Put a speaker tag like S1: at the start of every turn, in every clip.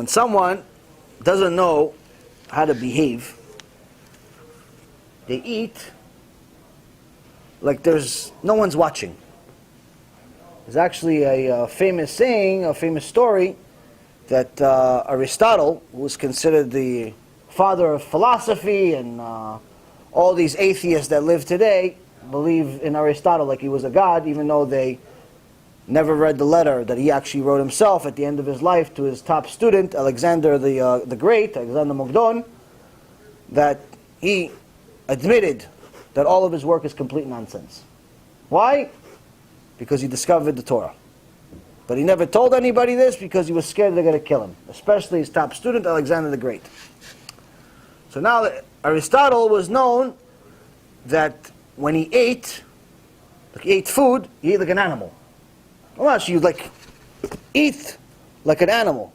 S1: when someone doesn't know how to behave, they eat like there's no one's watching. There's actually a famous saying, a famous story, that Aristotle, who was considered the father of philosophy, and all these atheists that live today believe in Aristotle like he was a god, even though they never read the letter that he actually wrote himself at the end of his life to his top student, Alexander the Great, Alexander Mogdon, that he admitted that all of his work is complete nonsense. Why? Because he discovered the Torah. But he never told anybody this because he was scared they're going to kill him, especially his top student, Alexander the Great. So now Aristotle was known that when he ate, like he ate food, he ate like an animal. Well, actually, you like eat like an animal.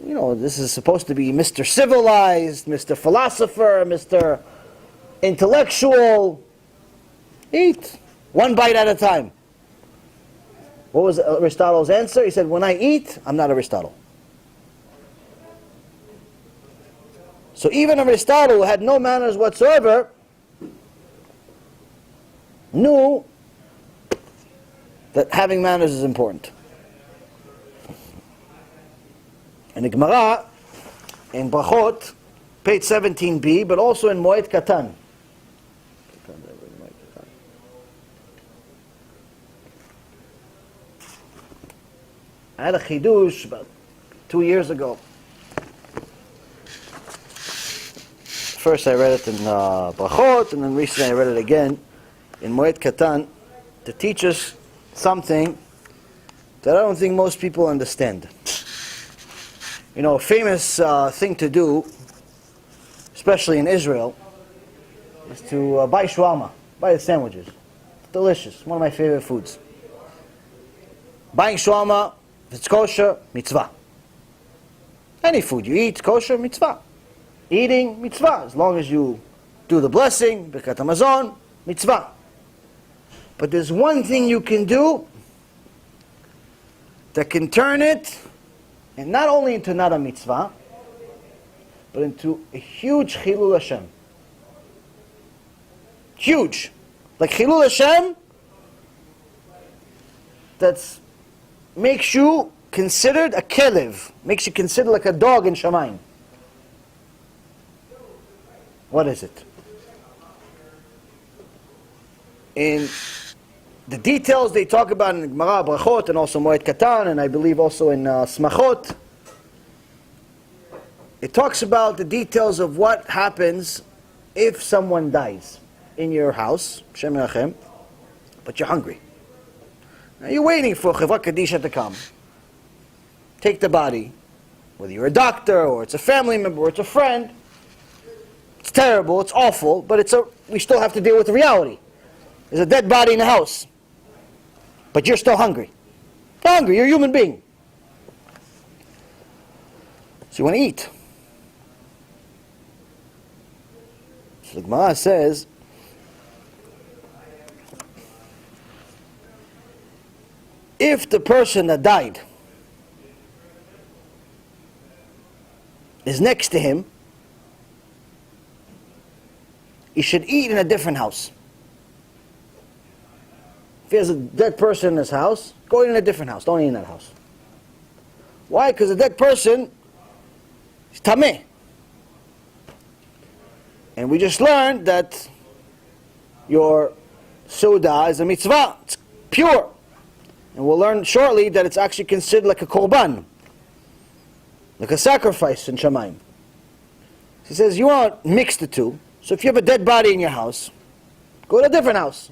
S1: You know, this is supposed to be Mr. Civilized, Mr. Philosopher, Mr. Intellectual. Eat one bite at a time. What was Aristotle's answer? He said, when I eat, I'm not Aristotle. So even Aristotle, who had no manners whatsoever, knew that having manners is important. In the Gemara, in Brachot, page 17b, but also in Moed Katan. I had a chidush about 2 years ago. First I read it in Brachot, and then recently I read it again in Moed Katan to teach us something that I don't think most people understand. You know, a famous thing to do, especially in Israel, is to buy shawarma, buy the sandwiches. It's delicious, one of my favorite foods. Buying shawarma, if it's kosher, mitzvah. Any food you eat, kosher, mitzvah. Eating, mitzvah. As long as you do the blessing, birkat hamazon, mitzvah. But there's one thing you can do that can turn it, and not only into not a mitzvah, but into a huge chilul Hashem. Huge. Like chilul Hashem, that's makes you considered a kelev, makes you considered like a dog in Shamayim. What is it? In the details they talk about in Gemara, Brachot, and also Moed Katan, and I believe also in Smachot, it talks about the details of what happens if someone dies in your house, Shem Yachem, but you're hungry. Now you're waiting for Chevra Kadisha to come. Take the body, whether you're a doctor, or it's a family member, or it's a friend. It's terrible, it's awful, but we still have to deal with the reality. There's a dead body in the house. But you're still hungry. You're hungry, you're a human being. So you want to eat. So the Gemara says, if the person that died is next to him, he should eat in a different house. If he has a dead person in his house, go eat in a different house. Don't eat in that house. Why? Because the dead person is tameh. And we just learned that your suda is a mitzvah. It's pure. And we'll learn shortly that it's actually considered like a korban, like a sacrifice in Shamayim. He says, you want to mix the two. So if you have a dead body in your house, go to a different house.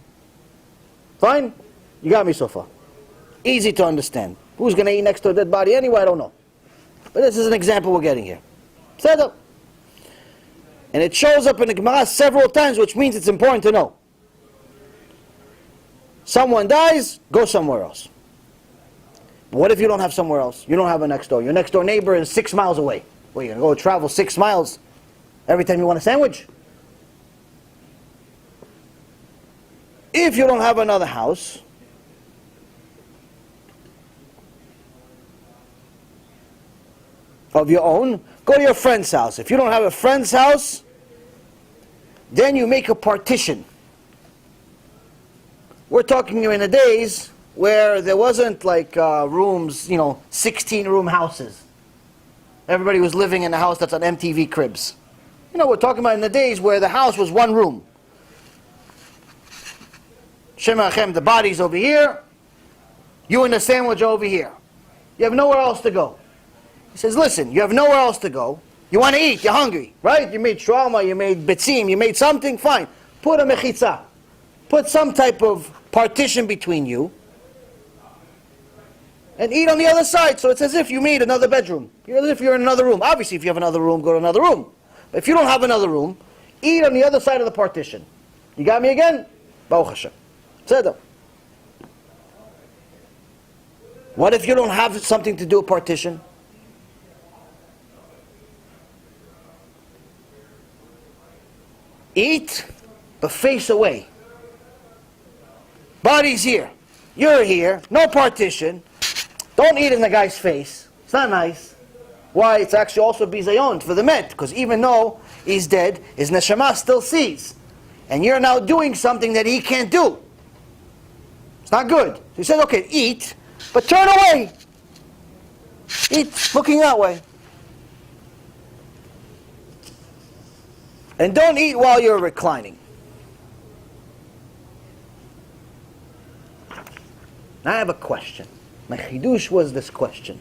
S1: Fine? You got me so far. Easy to understand. Who's going to eat next to a dead body anyway? I don't know. But this is an example we're getting here. Settle. And it shows up in the Gemara several times, which means it's important to know. Someone dies, go somewhere else. But what if you don't have somewhere else? You don't have a next door. Your next door neighbor is 6 miles away. Well, you're going to go travel 6 miles every time you want a sandwich? If you don't have another house, of your own, go to your friend's house. If you don't have a friend's house, then you make a partition. We're talking in the days where there wasn't like rooms, 16-room houses. Everybody was living in a house that's on MTV Cribs. We're talking about in the days where the house was one room. Shem Hachem, the body's over here. You and the sandwich over here. You have nowhere else to go. He says, listen, you have nowhere else to go. You want to eat, you're hungry, right? You made shawarma, you made bitzim, you made something, fine. Put a mechitza. Put some type of partition between you. And eat on the other side. So it's as if you made another bedroom. It's as if you're in another room. Obviously, if you have another room, go to another room. But if you don't have another room, eat on the other side of the partition. You got me again? Baruch Hashem. Tzedek. What if you don't have something to do a partition? Eat, but face away. Body's here. You're here. No partition. Don't eat in the guy's face. It's not nice. Why? It's actually also bizayon for the met. Because even though he's dead, his neshama still sees. And you're now doing something that he can't do. It's not good. So he said, okay, eat, but turn away. Eat looking that way. And don't eat while you're reclining. Now I have a question. My chidush was this question.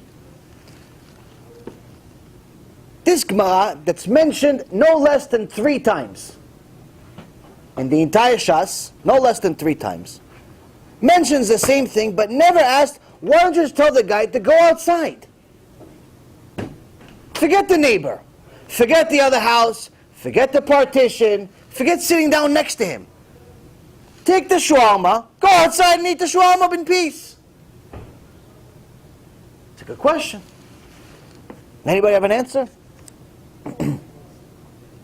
S1: This Gemara that's mentioned no less than 3 times in the entire Shas, no less than 3 times, mentions the same thing, but never asked, why don't you just tell the guy to go outside? Forget the neighbor. Forget the other house. Forget the partition. Forget sitting down next to him. Take the shawarma, go outside and eat the shawarma in peace. It's a good question. Anybody have an answer?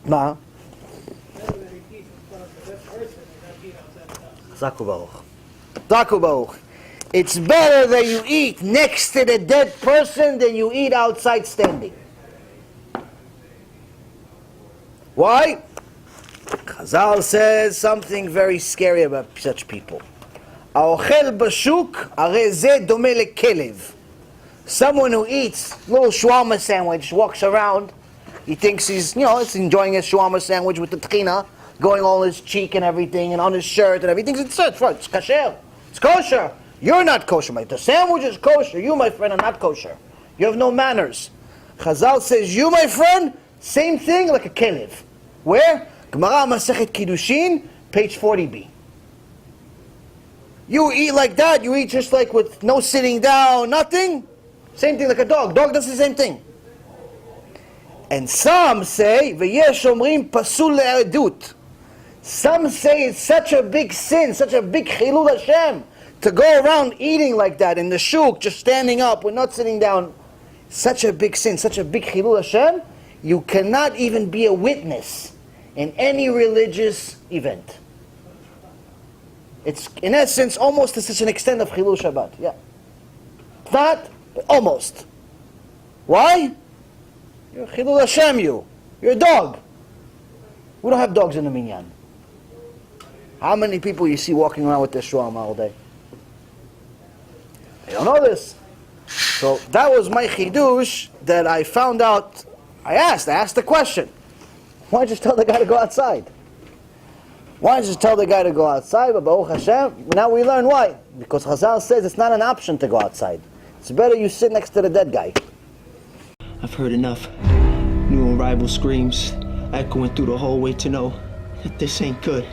S1: Ma? Zaku Baruch. Zaku Baruch. It's better that you eat next to the dead person than you eat outside standing. Why? Chazal says something very scary about such people. Aochel bashuk arei zeh domeh lekelev. Someone who eats little shawarma sandwich, walks around, he thinks he's, he's enjoying his shawarma sandwich with the tchina going all his cheek and everything, and on his shirt and everything. It's kosher. It's kosher. You're not kosher, mate. The sandwich is kosher. You, my friend, are not kosher. You have no manners. Chazal says, you, my friend, same thing like a kelev. Where? Gemara Masechet Kiddushin, page 40b. You eat like that, you eat just like with no sitting down, nothing. Same thing like a dog. Dog does the same thing. And some say, V'yesh omrim pasul le'edut. Some say it's such a big sin, such a big chilul Hashem, to go around eating like that in the shuk, just standing up, we're not sitting down. Such a big sin, such a big chilul Hashem, you cannot even be a witness in any religious event. It's, in essence, almost to such an extent of chilul Shabbat. Yeah. Not, but almost. Why? You're chilul Hashem, you. You're a dog. We don't have dogs in the minyan. How many people you see walking around with their shawarma all day? They don't know this. So that was my chidush that I found out. I asked the question. Why don't you just tell the guy to go outside? Why don't you just tell the guy to go outside? But Baruch Hashem, now we learn why. Because Chazal says it's not an option to go outside. It's better you sit next to the dead guy.
S2: I've heard enough. New arrival screams, echoing through the hallway to know that this ain't good.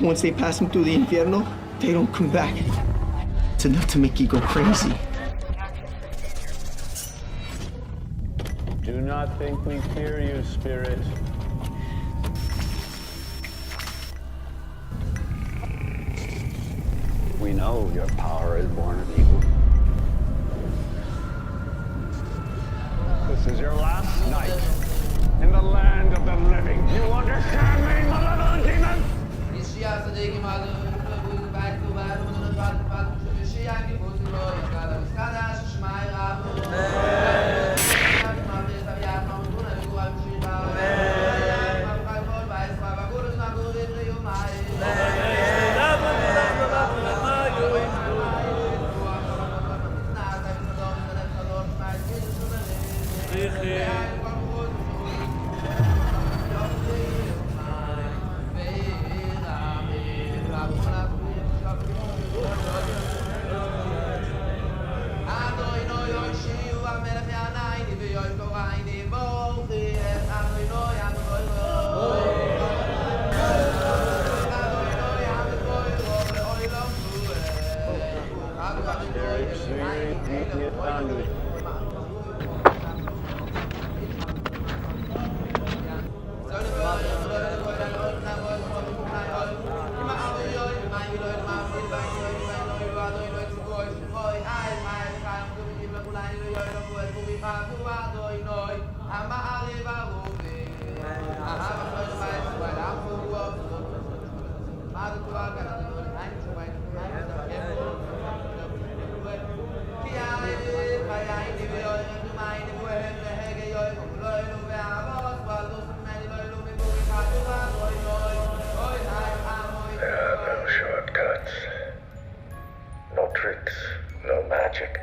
S2: Once they pass them through the infierno, they don't come back. It's enough to make you go crazy.
S3: Do not think we fear you, Spirit. We know your power is born of evil. This is your last night in the land of the living. You understand me, malevolent demon?
S4: No magic.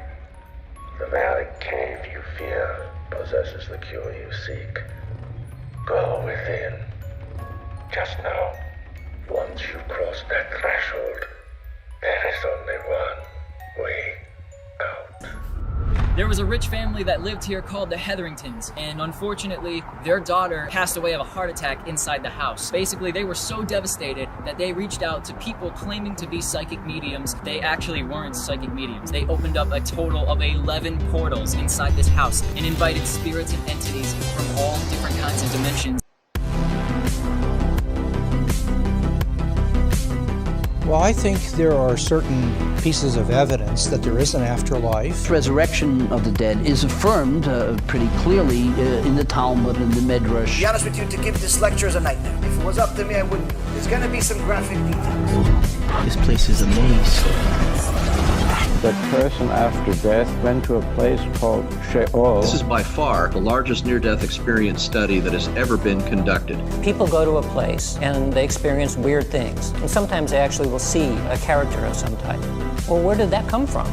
S4: The very cave you fear possesses the cure you seek. Go within. Just know, once you cross that threshold, there is only one way out.
S5: There was a rich family that lived here called the Hetheringtons, and unfortunately, their daughter passed away of a heart attack inside the house. Basically, they were so devastated that they reached out to people claiming to be psychic mediums. They actually weren't psychic mediums. They opened up a total of 11 portals inside this house and invited spirits and entities from all different kinds of dimensions.
S6: Well, I think there are certain pieces of evidence that there is an afterlife.
S7: Resurrection of the dead is affirmed pretty clearly in the Talmud and the Midrash.
S1: To be honest with you, to give this lecture is a nightmare. If it was up to me, I wouldn't do it. There's going to be some graphic details.
S2: This place is a maze.
S8: That person after death went to a place called Sheol.
S9: This is by far the largest near-death experience study that has ever been conducted.
S10: People go to a place and they experience weird things. And sometimes they actually will see a character of some type. Well, where did that come from?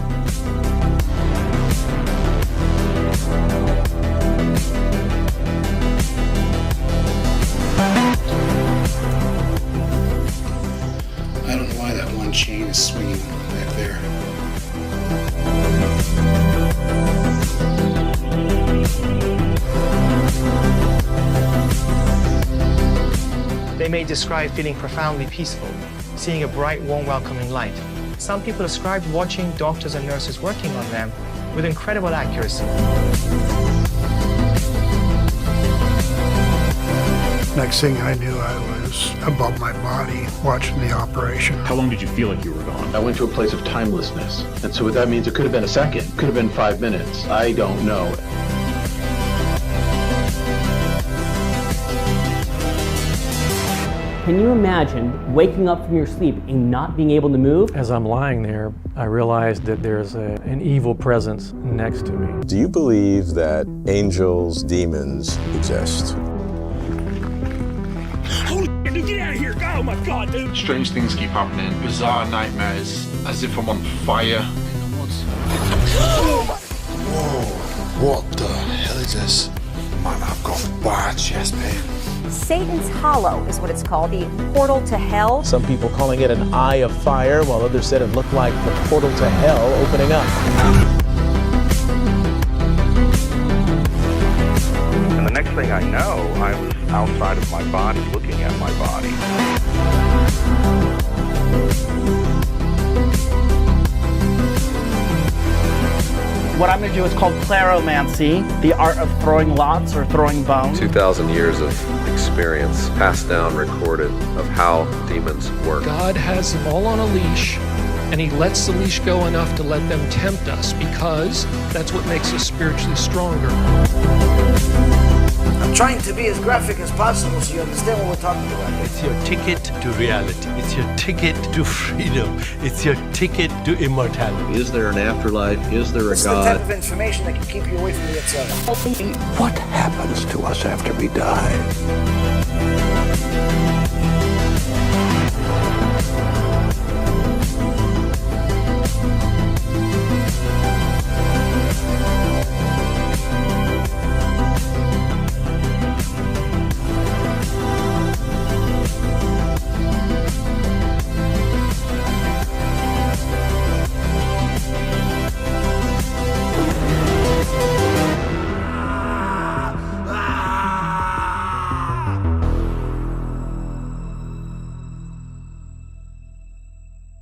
S11: I don't know why that one chain is swinging back there.
S12: They may describe feeling profoundly peaceful, seeing a bright, warm, welcoming light. Some people describe watching doctors and nurses working on them with incredible accuracy.
S11: Next thing I knew, I was above my body watching the operation.
S13: How long did you feel like you were gone?
S9: I went to a place of timelessness. And so what that means, it could have been a second, could have been 5 minutes. I don't know.
S14: Can you imagine waking up from your sleep and not being able to move?
S15: As I'm lying there, I realized that there's an evil presence next to me.
S16: Do you believe that angels, demons exist?
S13: Holy dude, get out of here! Oh my god, dude!
S17: Strange things keep happening. Bizarre nightmares, as if I'm on fire.
S11: Whoa, what the hell is this? Man, I've got bad chest pain.
S18: Satan's Hollow is what it's called, the portal to hell.
S19: Some people calling it an eye of fire, while others said it looked like the portal to hell opening up.
S20: And the next thing I know, I was outside of my body, looking at my body.
S21: What I'm going to do is called claromancy, the art of throwing lots or throwing bones.
S16: 2,000 years of experience, passed down, recorded, of how demons work.
S22: God has them all on a leash, and he lets the leash go enough to let them tempt us, because that's what makes us spiritually stronger.
S1: I'm trying to be as graphic as possible so you understand what we're talking about.
S23: It's your ticket to reality. It's your ticket to freedom. It's your ticket to immortality.
S9: Is there an afterlife? Is there a
S1: This
S9: God?
S1: is the type of information that can keep you away from the outside.
S11: What happens to us after we die?